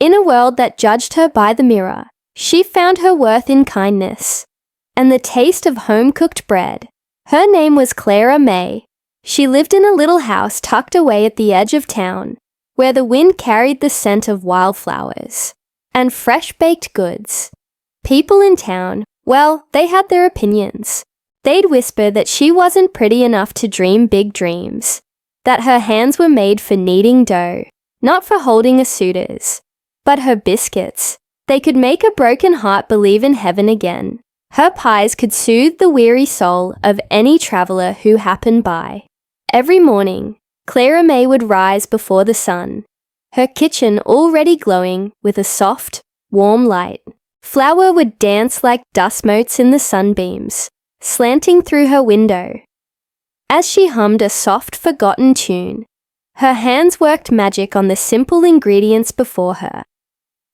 In a world that judged her by the mirror, she found her worth in kindness and the taste of home-cooked bread. Her name was Clara Mae. She lived in a little house tucked away at the edge of town, where the wind carried the scent of wildflowers and fresh-baked goods. People in town, well, they had their opinions. They'd whisper that she wasn't pretty enough to dream big dreams, that her hands were made for kneading dough, not for holding a suitors. But her biscuits, they could make a broken heart believe in heaven again. Her pies could soothe the weary soul of any traveler who happened by. Every morning, Clara Mae would rise before the sun, her kitchen already glowing with a soft, warm light. Flour would dance like dust motes in the sunbeams, slanting through her window. As she hummed a soft, forgotten tune, her hands worked magic on the simple ingredients before her.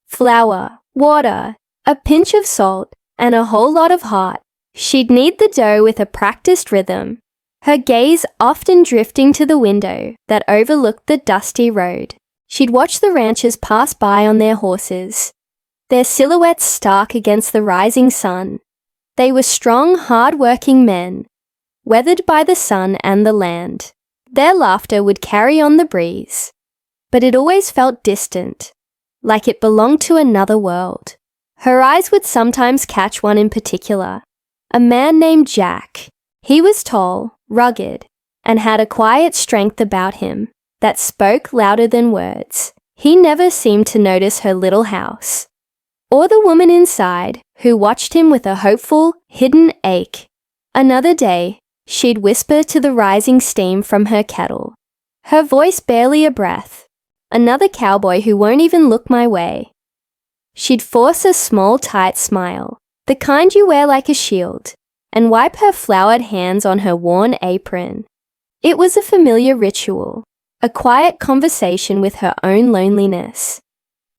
Flour, water, a pinch of salt, and a whole lot of heart. She'd knead the dough with a practiced rhythm, her gaze often drifting to the window that overlooked the dusty road. She'd watch the ranchers pass by on their horses, their silhouettes stark against the rising sun. They were strong, hard-working men, weathered by the sun and the land. Their laughter would carry on the breeze, but it always felt distant, like it belonged to another world. Her eyes would sometimes catch one in particular, a man named Jack. He was tall, rugged, and had a quiet strength about him that spoke louder than words. He never seemed to notice her little house, or the woman inside who watched him with a hopeful, hidden ache. Another day, she'd whisper to the rising steam from her kettle, her voice barely a breath. Another cowboy who won't even look my way. She'd force a small, tight smile, the kind you wear like a shield, and wipe her floured hands on her worn apron. It was a familiar ritual, a quiet conversation with her own loneliness.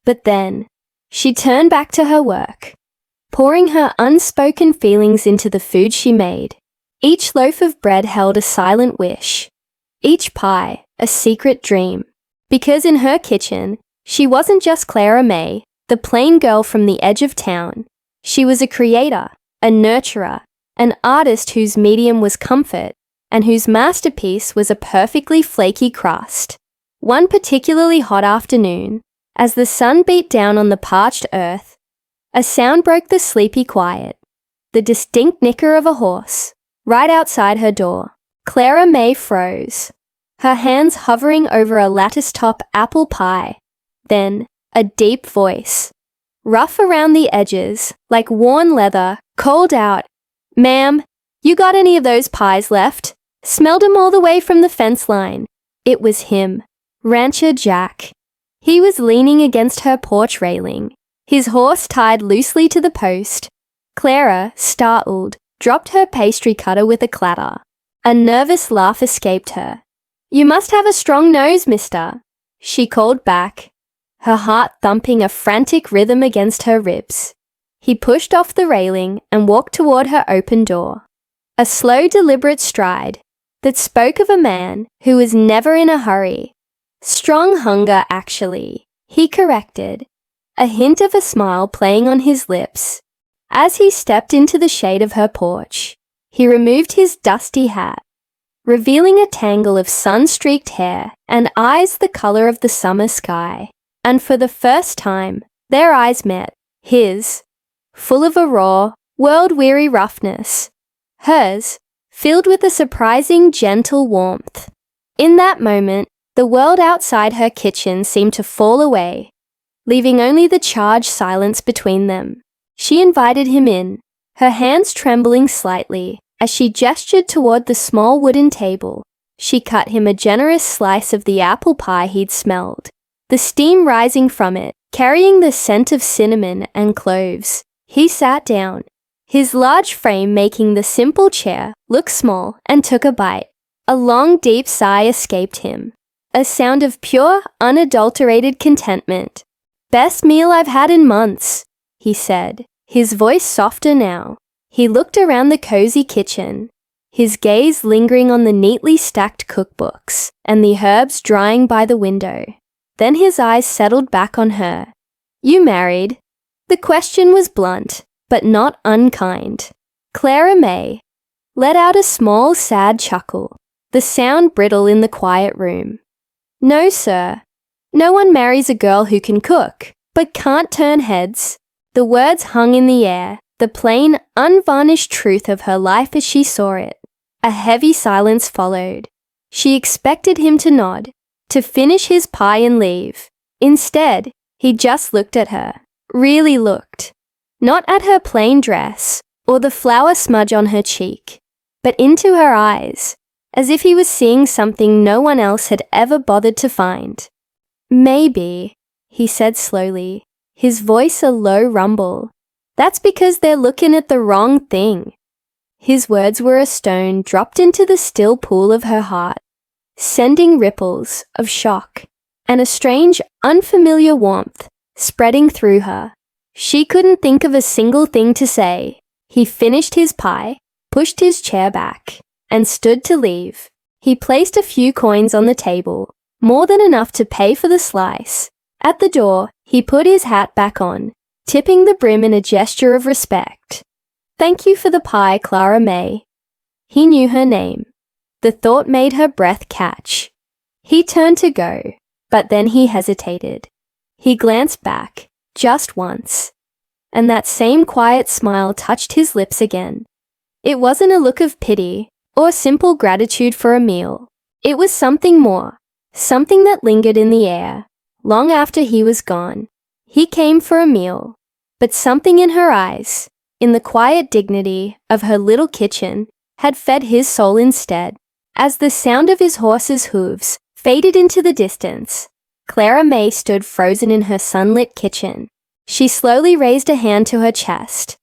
But then, she'd turn back to her work, pouring her unspoken feelings into the food she made. Each loaf of bread held a silent wish, each pie a secret dream. Because in her kitchen, she wasn't just Clara Mae, the plain girl from the edge of town. She was a creator, a nurturer, an artist whose medium was comfort and whose masterpiece was a perfectly flaky crust. One particularly hot afternoon, as the sun beat down on the parched earth, a sound broke the sleepy quiet, the distinct nicker of a horse, right outside her door. Clara Mae froze, her hands hovering over a lattice-top apple pie. Then, a deep voice, rough around the edges, like worn leather, called out, "Ma'am, you got any of those pies left? Smelled 'em all the way from the fence line." It was him, Rancher Jack. He was leaning against her porch railing, his horse tied loosely to the post. Clara, startled, dropped her pastry cutter with a clatter. A nervous laugh escaped her. "You must have a strong nose, mister," she called back, her heart thumping a frantic rhythm against her ribs. He pushed off the railing and walked toward her open door, a slow, deliberate stride that spoke of a man who was never in a hurry. "Strong hunger, actually," he corrected, a hint of a smile playing on his lips. As he stepped into the shade of her porch, he removed his dusty hat, revealing a tangle of sun-streaked hair and eyes the color of the summer sky. And for the first time, their eyes met, his, full of a raw, world-weary roughness, hers, filled with a surprising, gentle warmth. In that moment, the world outside her kitchen seemed to fall away, leaving only the charged silence between them. She invited him in, her hands trembling slightly as she gestured toward the small wooden table. She cut him a generous slice of the apple pie he'd smelled, the steam rising from it, carrying the scent of cinnamon and cloves. He sat down, his large frame making the simple chair look small, and took a bite. A long, deep sigh escaped him, a sound of pure, unadulterated contentment. "Best meal I've had in months," he said, his voice softer now. He looked around the cozy kitchen, his gaze lingering on the neatly stacked cookbooks and the herbs drying by the window. Then his eyes settled back on her, You married?" The question was blunt, but not unkind. Clara Mae let out a small, sad chuckle, the sound brittle in the quiet room. "No, sir. No one marries a girl who can cook, but can't turn heads." The words hung in the air, the plain, unvarnished truth of her life as she saw it. A heavy silence followed. She expected him to nod, to finish his pie and leave. Instead, he just looked at her, really looked. Not at her plain dress or the flour smudge on her cheek, but into her eyes, as if he was seeing something no one else had ever bothered to find. "Maybe," he said slowly, his voice a low rumble. "That's because they're looking at the wrong thing." His words were a stone dropped into the still pool of her heart, sending ripples of shock and a strange, unfamiliar warmth spreading through her. She couldn't think of a single thing to say. He finished his pie, pushed his chair back, and stood to leave. He placed a few coins on the table, more than enough to pay for the slice. At the door, he put his hat back on, tipping the brim in a gesture of respect. "Thank you for the pie, Clara Mae." He knew her name. The thought made her breath catch. He turned to go, but then he hesitated. He glanced back, just once, and that same quiet smile touched his lips again. It wasn't a look of pity or simple gratitude for a meal. It was something more, something that lingered in the air, long after he was gone. He came for a meal, but something in her eyes, in the quiet dignity of her little kitchen, had fed his soul instead. As the sound of his horse's hooves faded into the distance, Clara Mae stood frozen in her sunlit kitchen. She slowly raised a hand to her chest,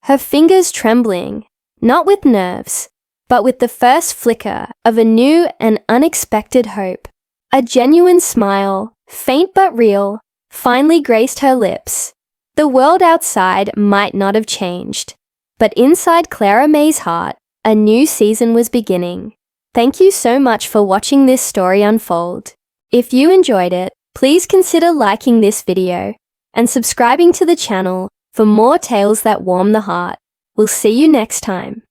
her fingers trembling, not with nerves, but with the first flicker of a new and unexpected hope. A genuine smile, faint but real, finally graced her lips. The world outside might not have changed, but inside Clara Mae's heart, a new season was beginning. Thank you so much for watching this story unfold. If you enjoyed it, please consider liking this video and subscribing to the channel for more tales that warm the heart. We'll see you next time.